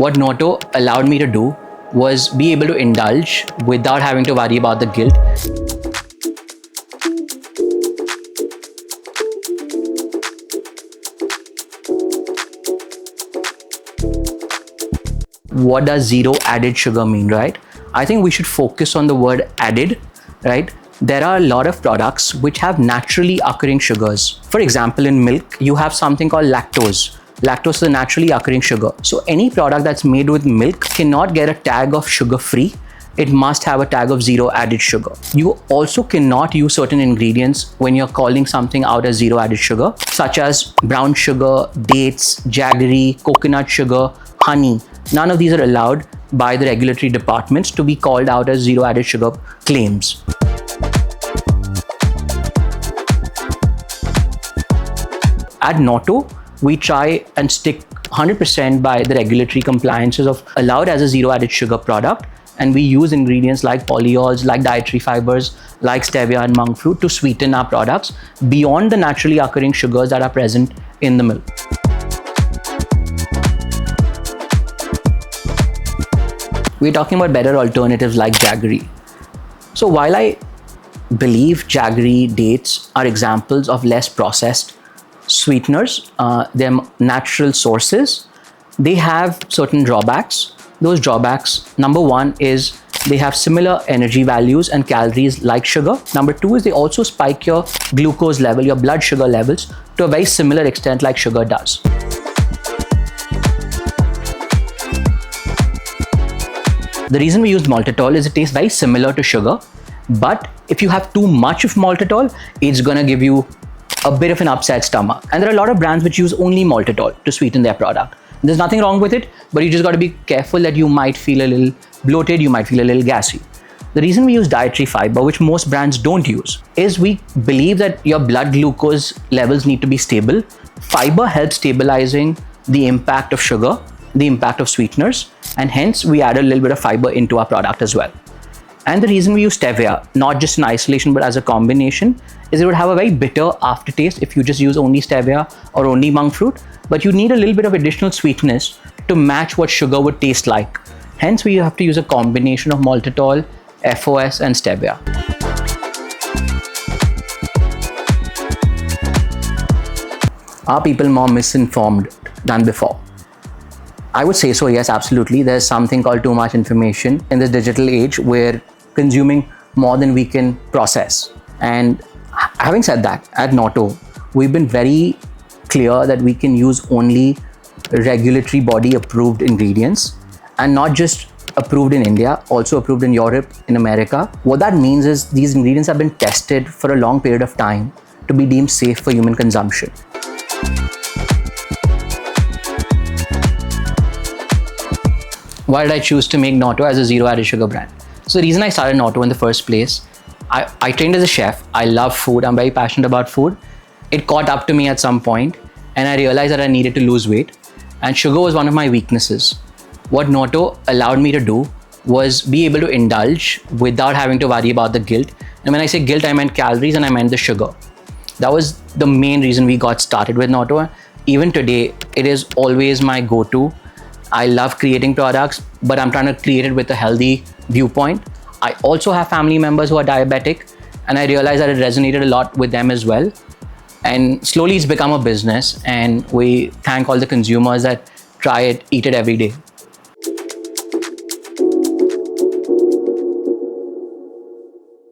What NOTO allowed me to do was be able to indulge without having to worry about the guilt. What does zero added sugar mean, right? I think we should focus on the word added, right? There are a lot of products which have naturally occurring sugars. For example, in milk, you have something called lactose. Lactose is a naturally occurring sugar. So any product that's made with milk cannot get a tag of sugar-free. It must have a tag of zero added sugar. You also cannot use certain ingredients when you're calling something out as zero added sugar, such as brown sugar, dates, jaggery, coconut sugar, honey. None of these are allowed by the regulatory departments to be called out as zero added sugar claims. At NOTO, we try and stick 100% by the regulatory compliances of allowed as a zero added sugar product, and we use ingredients like polyols, like dietary fibers, like stevia and monk fruit to sweeten our products beyond the naturally occurring sugars that are present in the milk. We're talking about better alternatives like jaggery. So while I believe jaggery dates are examples of less processed sweeteners, they're natural sources, they have certain drawbacks. Those drawbacks, number one is they have similar energy values and calories like sugar. Number two is they also spike your glucose level, your blood sugar levels, to a very similar extent like sugar does. The reason we use maltitol is it tastes very similar to sugar, but if you have too much of maltitol, it's gonna give you a bit of an upset stomach. And there are a lot of brands which use only maltitol to sweeten their product. There's nothing wrong with it, but you just got to be careful that you might feel a little bloated, you might feel a little gassy. The reason we use dietary fiber, which most brands don't use, is we believe that your blood glucose levels need to be stable. Fiber helps stabilizing the impact of sugar, the impact of sweeteners, and hence we add a little bit of fiber into our product as well. And the reason we use stevia, not just in isolation but as a combination, is it would have a very bitter aftertaste if you just use only stevia or only monk fruit, but you need a little bit of additional sweetness to match what sugar would taste like. Hence we have to use a combination of maltitol, FOS and stevia. Are people more misinformed than before? I would say so, yes, absolutely. There's something called too much information in this digital age. We're consuming more than we can process. And having said that, at NOTO, we've been very clear that we can use only regulatory body approved ingredients, and not just approved in India, also approved in Europe, in America. What that means is these ingredients have been tested for a long period of time to be deemed safe for human consumption. Why did I choose to make NOTO as a zero added sugar brand? So the reason I started NOTO in the first place, I trained as a chef. I love food. I'm very passionate about food. It caught up to me at some point and I realized that I needed to lose weight, and sugar was one of my weaknesses. What NOTO allowed me to do was be able to indulge without having to worry about the guilt. And when I say guilt, I meant calories and I meant the sugar. That was the main reason we got started with NOTO. Even today, it is always my go-to. I love creating products, but I'm trying to create it with a healthy viewpoint. I also have family members who are diabetic, and I realized that it resonated a lot with them as well. And slowly it's become a business, and we thank all the consumers that try it, eat it every day.